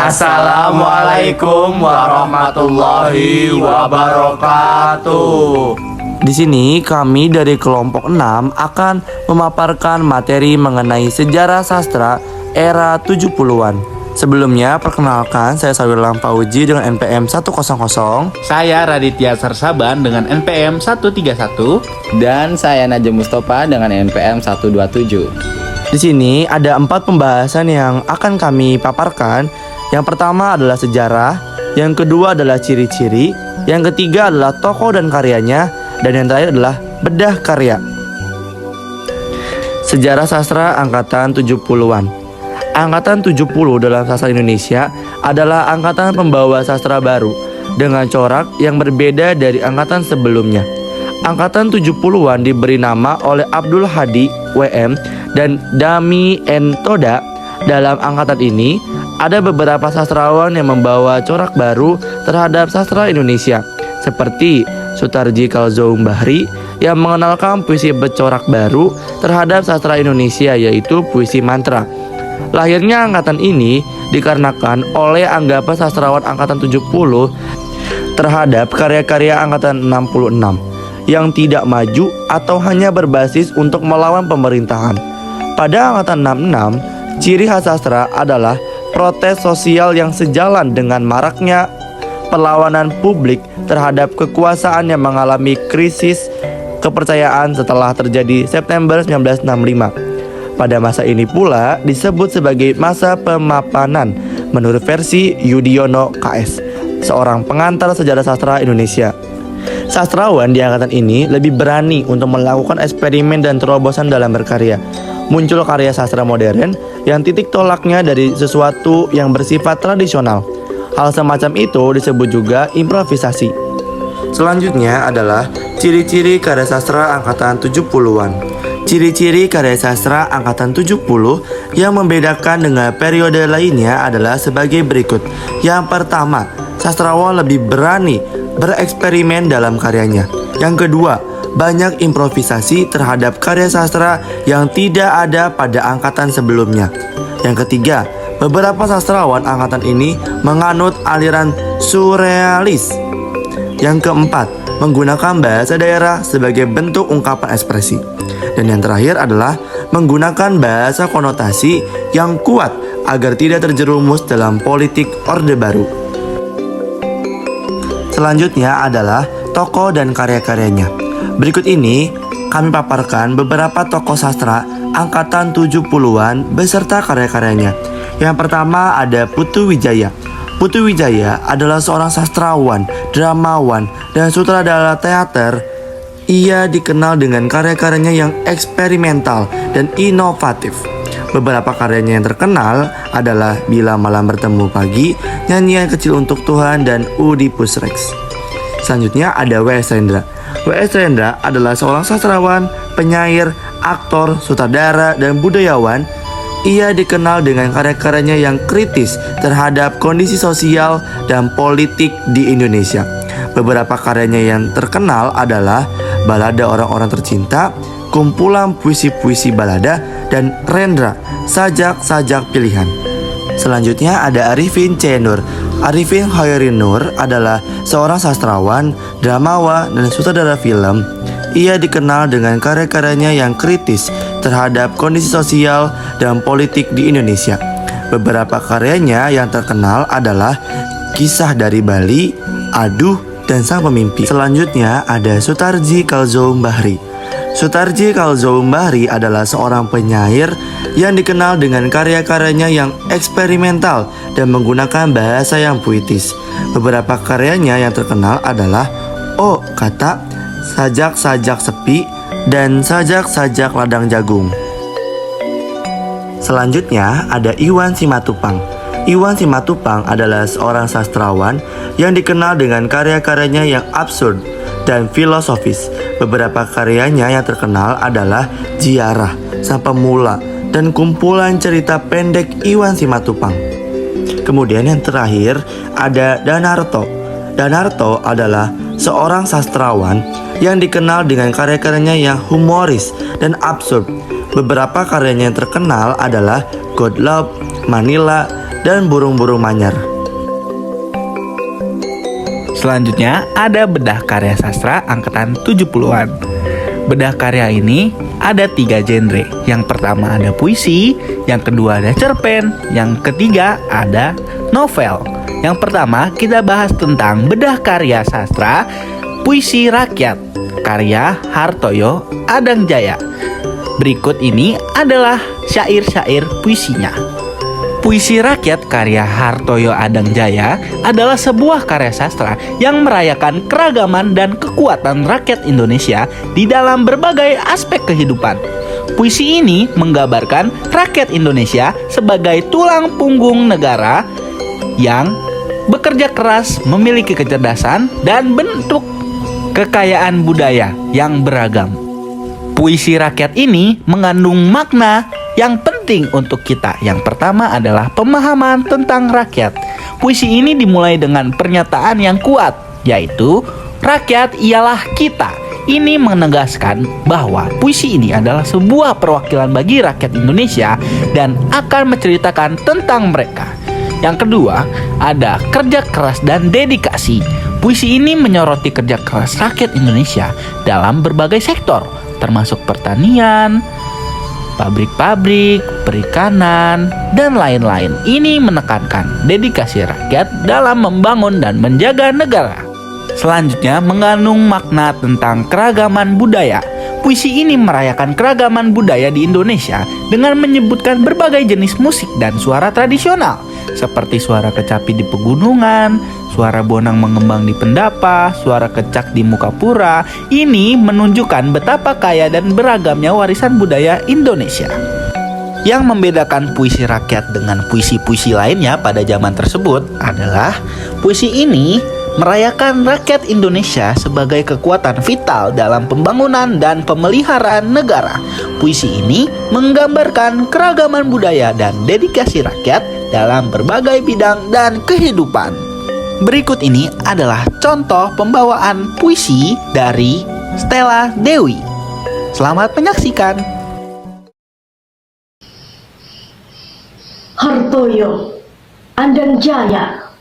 Assalamualaikum warahmatullahi wabarakatuh. Di sini kami dari kelompok 6 akan memaparkan materi mengenai sejarah sastra era 70-an. Sebelumnya perkenalkan, saya Sawilam Fauji dengan NPM 100. Saya Raditya Sarsaban dengan NPM 131. Dan saya Najam Mustafa dengan NPM 127. Di sini ada 4 pembahasan yang akan kami paparkan. Yang pertama adalah sejarah, yang kedua adalah ciri-ciri, yang ketiga adalah tokoh dan karyanya, dan yang terakhir adalah bedah karya. Sejarah sastra angkatan 70-an. Angkatan 70 dalam sastra Indonesia adalah angkatan pembawa sastra baru dengan corak yang berbeda dari angkatan sebelumnya. Angkatan 70-an diberi nama oleh Abdul Hadi WM dan Dami N. Toda. Dalam angkatan ini ada beberapa sastrawan yang membawa corak baru terhadap sastra Indonesia, seperti Sutarji Kalzoum Bahri yang mengenalkan puisi bercorak baru terhadap sastra Indonesia, yaitu puisi mantra. Lahirnya angkatan ini dikarenakan oleh anggapan sastrawan angkatan 70 terhadap karya-karya angkatan 66 yang tidak maju atau hanya berbasis untuk melawan pemerintahan. Pada angkatan 66, ciri khas sastra adalah protes sosial yang sejalan dengan maraknya perlawanan publik terhadap kekuasaan yang mengalami krisis kepercayaan setelah terjadi September 1965. Pada masa ini pula disebut sebagai masa pemapanan menurut versi Yudhoyono KS, seorang pengantar sejarah sastra Indonesia. Sastrawan di angkatan ini lebih berani untuk melakukan eksperimen dan terobosan dalam berkarya. Muncul karya sastra modern yang titik tolaknya dari sesuatu yang bersifat tradisional. Hal semacam itu disebut juga improvisasi. Selanjutnya adalah ciri-ciri karya sastra angkatan 70-an. Ciri-ciri karya sastra angkatan 70 yang membedakan dengan periode lainnya adalah sebagai berikut. Yang pertama, sastrawan lebih berani bereksperimen dalam karyanya. Yang kedua, banyak improvisasi terhadap karya sastra yang tidak ada pada angkatan sebelumnya. Yang ketiga, beberapa sastrawan angkatan ini menganut aliran surrealis. Yang keempat, menggunakan bahasa daerah sebagai bentuk ungkapan ekspresi. Dan yang terakhir adalah menggunakan bahasa konotasi yang kuat agar tidak terjerumus dalam politik Orde Baru. Selanjutnya adalah tokoh dan karya-karyanya. Berikut ini kami paparkan beberapa tokoh sastra angkatan 70-an beserta karya-karyanya. Yang pertama ada Putu Wijaya. Putu Wijaya adalah seorang sastrawan, dramawan, dan sutradara teater. Ia dikenal dengan karya-karyanya yang eksperimental dan inovatif. Beberapa karyanya yang terkenal adalah Bila Malam Bertemu Pagi, Nyanyian Kecil Untuk Tuhan, dan Oedipus Rex. Selanjutnya ada W.S. Rendra. W.S. Rendra adalah seorang sastrawan, penyair, aktor, sutradara, dan budayawan. Ia dikenal dengan karya-karyanya yang kritis terhadap kondisi sosial dan politik di Indonesia. Beberapa karyanya yang terkenal adalah Balada Orang-Orang Tercinta, kumpulan puisi-puisi balada, dan Rendra, sajak-sajak pilihan. Selanjutnya ada Arifin C. Nur. Arifin Khairi Nur adalah seorang sastrawan, dramawan, dan sutradara film. Ia dikenal dengan karya-karyanya yang kritis terhadap kondisi sosial dan politik di Indonesia. Beberapa karyanya yang terkenal adalah Kisah dari Bali, Aduh, dan Sang Pemimpi. Selanjutnya ada Sutarji Kalzoum Bahri. Sutarji Kalzoum Bahri adalah seorang penyair yang dikenal dengan karya-karyanya yang eksperimental dan menggunakan bahasa yang puitis. Beberapa karyanya yang terkenal adalah Oh Kata, Sajak-sajak Sepi, dan Sajak-sajak Ladang Jagung. Selanjutnya ada Iwan Simatupang. Iwan Simatupang adalah seorang sastrawan yang dikenal dengan karya-karyanya yang absurd dan filosofis. Beberapa karyanya yang terkenal adalah Ziarah, Sang Pemula, dan kumpulan cerita pendek Iwan Simatupang. Kemudian yang terakhir ada Danarto. Danarto adalah seorang sastrawan yang dikenal dengan karya-karyanya yang humoris dan absurd. Beberapa karyanya yang terkenal adalah God Love, Manila, dan burung-burung manyar. Selanjutnya ada bedah karya sastra angkatan 70-an. Bedah karya ini ada 3 genre. Yang pertama ada puisi, yang kedua ada cerpen, yang ketiga ada novel. Yang pertama kita bahas tentang bedah karya sastra puisi rakyat karya Hartoyo Adangjaya. Berikut ini adalah syair-syair puisinya. Puisi rakyat karya Hartoyo Adangjaya adalah sebuah karya sastra yang merayakan keragaman dan kekuatan rakyat Indonesia di dalam berbagai aspek kehidupan. Puisi ini menggambarkan rakyat Indonesia sebagai tulang punggung negara yang bekerja keras, memiliki kecerdasan, dan bentuk kekayaan budaya yang beragam. Puisi rakyat ini mengandung makna yang penting untuk kita. Yang pertama adalah pemahaman tentang rakyat. Puisi ini dimulai dengan pernyataan yang kuat, yaitu rakyat ialah kita. Ini menegaskan bahwa puisi ini adalah sebuah perwakilan bagi rakyat Indonesia dan akan menceritakan tentang mereka. Yang kedua, ada kerja keras dan dedikasi. Puisi ini menyoroti kerja keras rakyat Indonesia dalam berbagai sektor, termasuk pertanian, pabrik-pabrik, perikanan, dan lain-lain. Ini menekankan dedikasi rakyat dalam membangun dan menjaga negara. Selanjutnya mengandung makna tentang keragaman budaya. Puisi ini merayakan keragaman budaya di Indonesia dengan menyebutkan berbagai jenis musik dan suara tradisional, seperti suara kecapi di pegunungan, suara bonang mengembang di Pendapa, suara kecak di Mukapura. Ini menunjukkan betapa kaya dan beragamnya warisan budaya Indonesia. Yang membedakan puisi rakyat dengan puisi-puisi lainnya pada zaman tersebut adalah puisi ini merayakan rakyat Indonesia sebagai kekuatan vital dalam pembangunan dan pemeliharaan negara. Puisi ini menggambarkan keragaman budaya dan dedikasi rakyat dalam berbagai bidang dan kehidupan. Berikut ini adalah contoh pembawaan puisi dari Stella Dewi. Selamat menyaksikan. Hartoyo Adangjaya.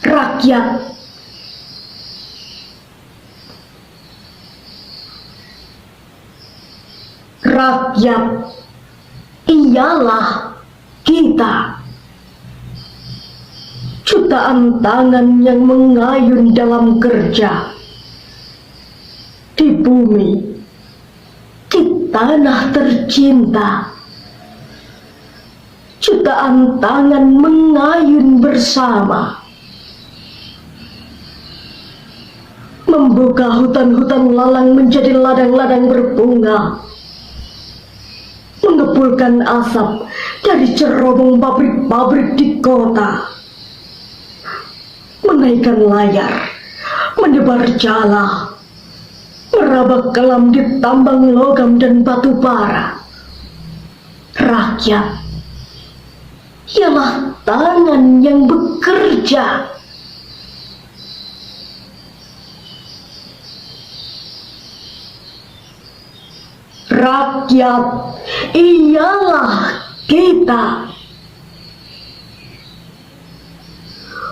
Rakyat. Rakyat ialah kita. Jutaan tangan yang mengayun dalam kerja di bumi, di tanah tercinta. Jutaan tangan mengayun bersama, membuka hutan-hutan lalang menjadi ladang-ladang berbunga, mengepulkan asap dari cerobong pabrik-pabrik di kota, menaikkan layar, mendebar jala, meraba kelam di tambang logam dan batu bara. Rakyat ialah tangan yang bekerja. Rakyat ialah kita.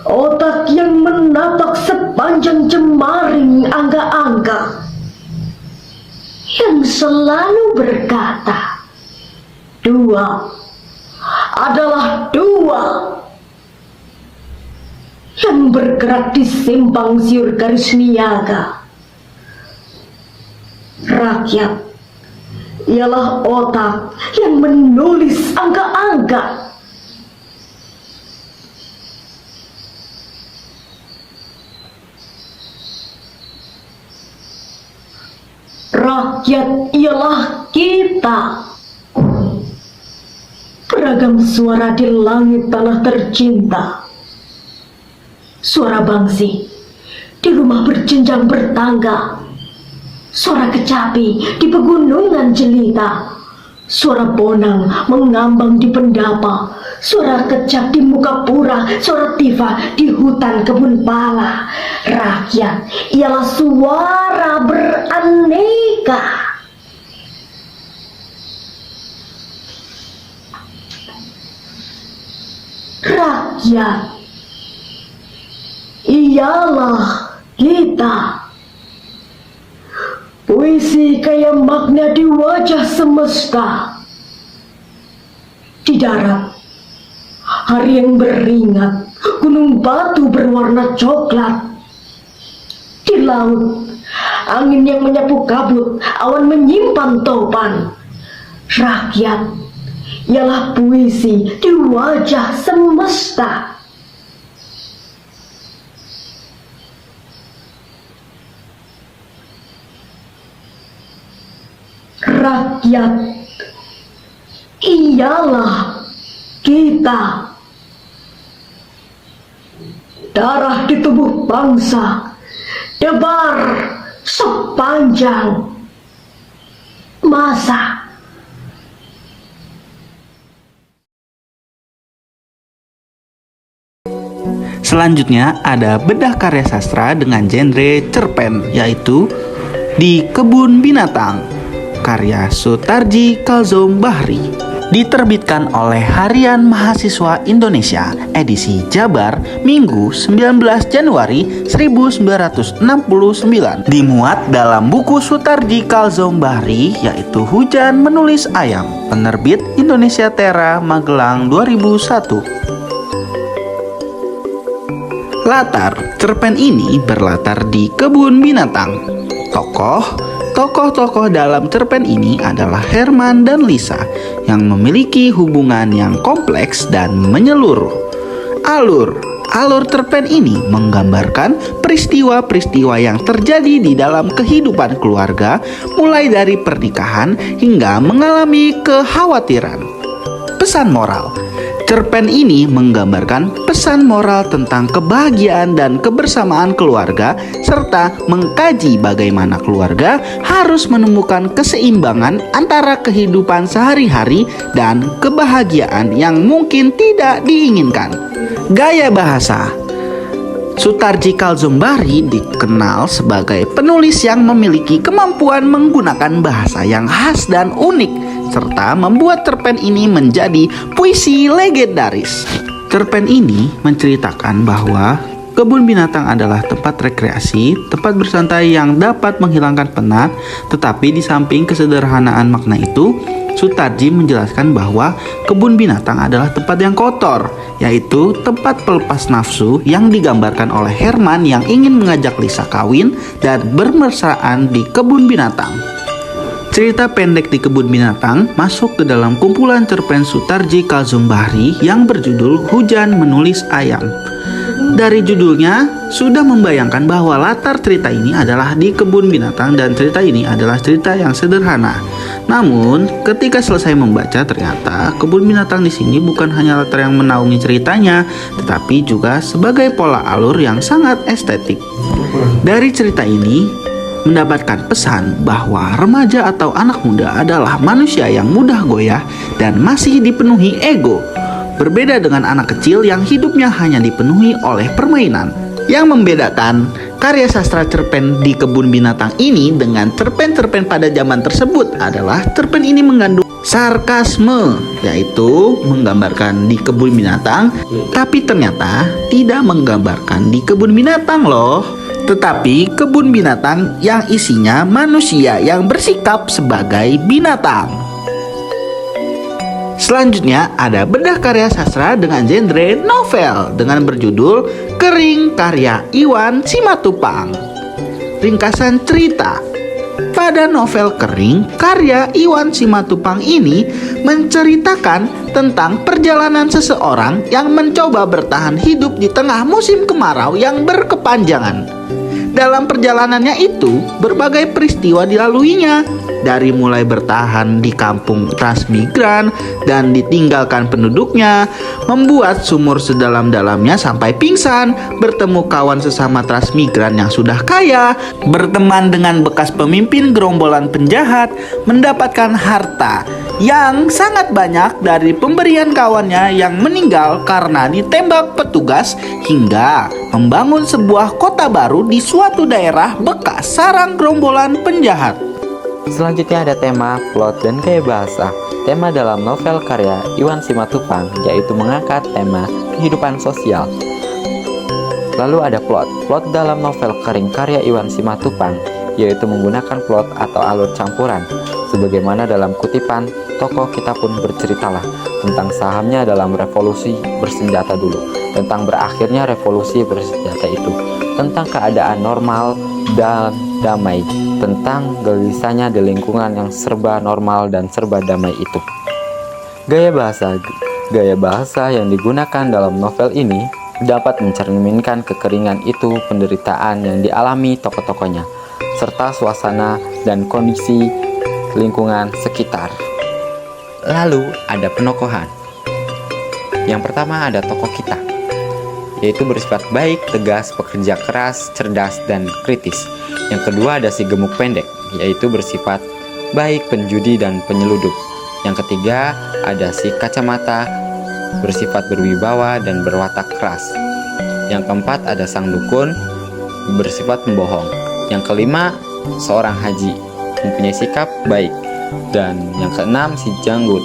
Otak yang menapak sepanjang jemaring angka-angka, yang selalu berkata, 2 adalah 2. Yang bergerak di simpang siur garis niaga. Rakyat ialah otak yang menulis angka-angka. Rakyat ialah kita. Beragam suara di langit tanah tercinta. Suara bangsi di rumah berjenjang bertangga. Suara kecapi di pegunungan jelita. Suara bonang mengambang di Pendapa. Suara kecap di Mukapura. Suara tifa di hutan kebun pala. Rakyat ialah suara beraneka. rakyat ialah kita. Puisi kaya makna di wajah semesta. Di darat, hari yang beringat, gunung batu berwarna coklat. Di laut, angin yang menyapu kabut, awan menyimpan topan. Rakyat ialah puisi di wajah semesta. Rakyat ialah kita. Darah di tubuh bangsa debar sepanjang masa. Selanjutnya ada bedah karya sastra dengan genre cerpen, yaitu Di Kebun Binatang, karya Sutarji Kazom Bahri. Diterbitkan oleh Harian Mahasiswa Indonesia, edisi Jabar, Minggu 19 Januari 1969. Dimuat dalam buku Sutarji Kazom Bahri, yaitu Hujan Menulis Ayam, penerbit Indonesia Tera, Magelang 2001. Latar cerpen ini berlatar di kebun binatang. Tokoh-tokoh dalam cerpen ini adalah Herman dan Lisa yang memiliki hubungan yang kompleks dan menyeluruh. Alur cerpen ini menggambarkan peristiwa-peristiwa yang terjadi di dalam kehidupan keluarga, mulai dari pernikahan hingga mengalami kekhawatiran. Pesan moral. Cerpen ini menggambarkan pesan moral tentang kebahagiaan dan kebersamaan keluarga, serta mengkaji bagaimana keluarga harus menemukan keseimbangan antara kehidupan sehari-hari dan kebahagiaan yang mungkin tidak diinginkan. Gaya bahasa. Sutarji Kazom Bahri dikenal sebagai penulis yang memiliki kemampuan menggunakan bahasa yang khas dan unik, serta membuat cerpen ini menjadi puisi legendaris. Cerpen ini menceritakan bahwa kebun binatang adalah tempat rekreasi, tempat bersantai yang dapat menghilangkan penat, tetapi di samping kesederhanaan makna itu, Sutarji menjelaskan bahwa kebun binatang adalah tempat yang kotor, yaitu tempat pelepas nafsu yang digambarkan oleh Herman yang ingin mengajak Lisa kawin dan bermesraan di kebun binatang. Cerita pendek Di Kebun Binatang masuk ke dalam kumpulan cerpen Sutarji Kazom Bahri yang berjudul Hujan Menulis Ayam. Dari judulnya sudah membayangkan bahwa latar cerita ini adalah di kebun binatang dan cerita ini adalah cerita yang sederhana. Namun, ketika selesai membaca, ternyata kebun binatang di sini bukan hanya latar yang menaungi ceritanya, tetapi juga sebagai pola alur yang sangat estetik. Dari cerita ini mendapatkan pesan bahwa remaja atau anak muda adalah manusia yang mudah goyah dan masih dipenuhi ego. Berbeda dengan anak kecil yang hidupnya hanya dipenuhi oleh permainan. Yang membedakan karya sastra cerpen Di Kebun Binatang ini dengan cerpen-cerpen pada zaman tersebut adalah cerpen ini mengandung sarkasme, yaitu menggambarkan di kebun binatang, tapi ternyata tidak menggambarkan di kebun binatang loh, tetapi kebun binatang yang isinya manusia yang bersikap sebagai binatang. Selanjutnya ada bedah karya sastra dengan genre novel dengan berjudul Kering karya Iwan Simatupang. Ringkasan cerita. Pada novel Kering karya Iwan Simatupang ini menceritakan tentang perjalanan seseorang yang mencoba bertahan hidup di tengah musim kemarau yang berkepanjangan. Dalam perjalanannya itu, berbagai peristiwa dilaluinya, dari mulai bertahan di kampung transmigran dan ditinggalkan penduduknya, membuat sumur sedalam-dalamnya sampai pingsan, bertemu kawan sesama transmigran yang sudah kaya, berteman dengan bekas pemimpin gerombolan penjahat, mendapatkan harta yang sangat banyak dari pemberian kawannya yang meninggal karena ditembak petugas, hingga membangun sebuah kota baru di suatu daerah bekas sarang gerombolan penjahat. Selanjutnya ada tema, plot, dan gaya bahasa. Tema dalam novel karya Iwan Simatupang yaitu mengangkat tema kehidupan sosial. Lalu ada plot. Plot dalam novel kering karya Iwan Simatupang yaitu menggunakan plot atau alur campuran. Sebagaimana dalam kutipan, tokoh kita pun berceritalah tentang sahamnya dalam revolusi bersenjata dulu, tentang berakhirnya revolusi bersenjata itu, tentang keadaan normal dan damai, tentang gelisahnya di lingkungan yang serba normal dan serba damai itu. Gaya bahasa yang digunakan dalam novel ini dapat mencerminkan kekeringan itu, penderitaan yang dialami tokoh-tokohnya, serta suasana dan kondisi lingkungan sekitar. Lalu ada penokohan. Yang pertama ada tokoh kita, yaitu bersifat baik, tegas, pekerja keras, cerdas, dan kritis. Yang kedua ada si gemuk pendek, yaitu bersifat baik, penjudi, dan penyeludup. Yang ketiga ada si kacamata, bersifat berwibawa dan berwatak keras. Yang keempat ada sang dukun, bersifat pembohong. Yang kelima seorang haji, mempunyai sikap baik. Dan yang keenam si janggut,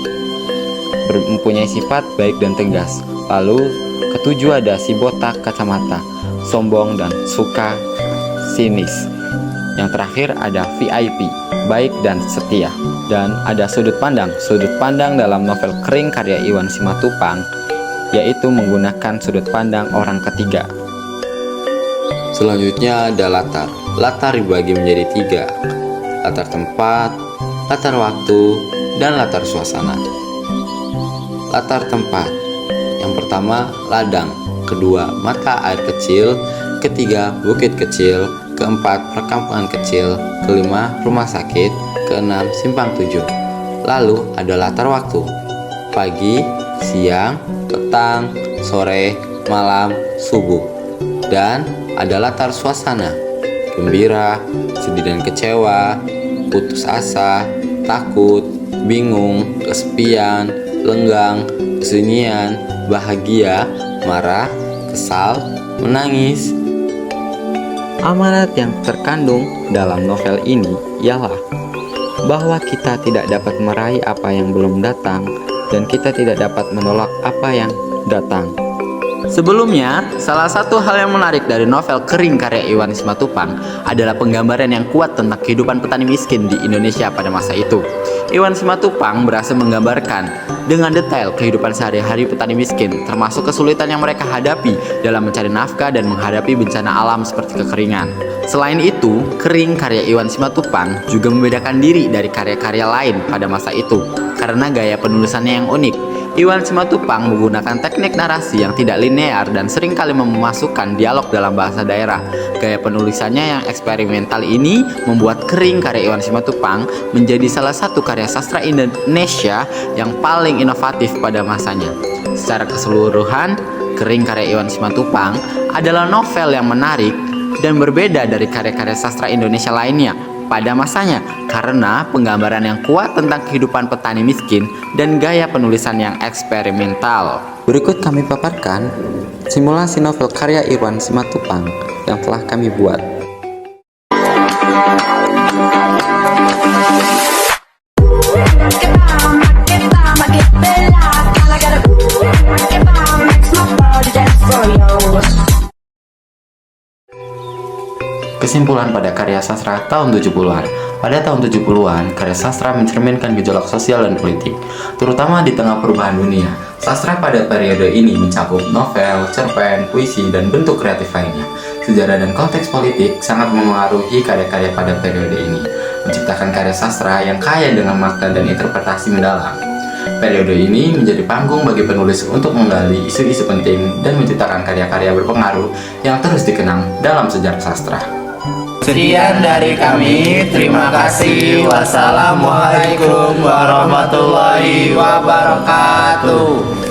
mempunyai sifat baik dan tegas. Lalu ketujuh ada si botak kacamata, sombong dan suka sinis. Yang terakhir ada VIP, baik dan setia. Dan ada sudut pandang. Sudut pandang dalam novel kering karya Iwan Simatupang yaitu menggunakan sudut pandang orang ketiga. Selanjutnya ada latar. Latar dibagi menjadi 3. Latar tempat, latar waktu, dan latar suasana. Latar tempat. Yang pertama, ladang. Kedua, mata air kecil. Ketiga, bukit kecil. Keempat, perkampungan kecil. Kelima, rumah sakit. Keenam, simpang 7. Lalu ada latar waktu. Pagi, siang, petang, sore, malam, subuh. Dan ada latar suasana. Gembira, sedih dan kecewa, putus asa, takut, bingung, kesepian, lenggang, kesunyian, bahagia, marah, kesal, menangis. Amanat yang terkandung dalam novel ini ialah bahwa kita tidak dapat meraih apa yang belum datang dan kita tidak dapat menolak apa yang datang. Sebelumnya, salah satu hal yang menarik dari novel kering karya Iwan Simatupang adalah penggambaran yang kuat tentang kehidupan petani miskin di Indonesia pada masa itu. Iwan Simatupang berhasil menggambarkan dengan detail kehidupan sehari-hari petani miskin, termasuk kesulitan yang mereka hadapi dalam mencari nafkah dan menghadapi bencana alam seperti kekeringan. Selain itu, kering karya Iwan Simatupang juga membedakan diri dari karya-karya lain pada masa itu karena gaya penulisannya yang unik. Iwan Simatupang menggunakan teknik narasi yang tidak linear dan seringkali memasukkan dialog dalam bahasa daerah. Gaya penulisannya yang eksperimental ini membuat kering karya Iwan Simatupang menjadi salah satu karya sastra Indonesia yang paling inovatif pada masanya. Secara keseluruhan, kering karya Iwan Simatupang adalah novel yang menarik dan berbeda dari karya-karya sastra Indonesia lainnya pada masanya karena penggambaran yang kuat tentang kehidupan petani miskin dan gaya penulisan yang eksperimental. Berikut kami paparkan simulasi novel karya Iwan Simatupang yang telah kami buat. Kesimpulan pada karya sastra tahun 70-an. Pada tahun 70-an, karya sastra mencerminkan gejolak sosial dan politik, terutama di tengah perubahan dunia. Sastra pada periode ini mencakup novel, cerpen, puisi, dan bentuk kreatif lainnya. Sejarah dan konteks politik sangat memengaruhi karya-karya pada periode ini, menciptakan karya sastra yang kaya dengan makna dan interpretasi mendalam. Periode ini menjadi panggung bagi penulis untuk menggali isu-isu penting dan menciptakan karya-karya berpengaruh yang terus dikenang dalam sejarah sastra. Sekian dari kami, terima kasih. Wassalamualaikum warahmatullahi wabarakatuh.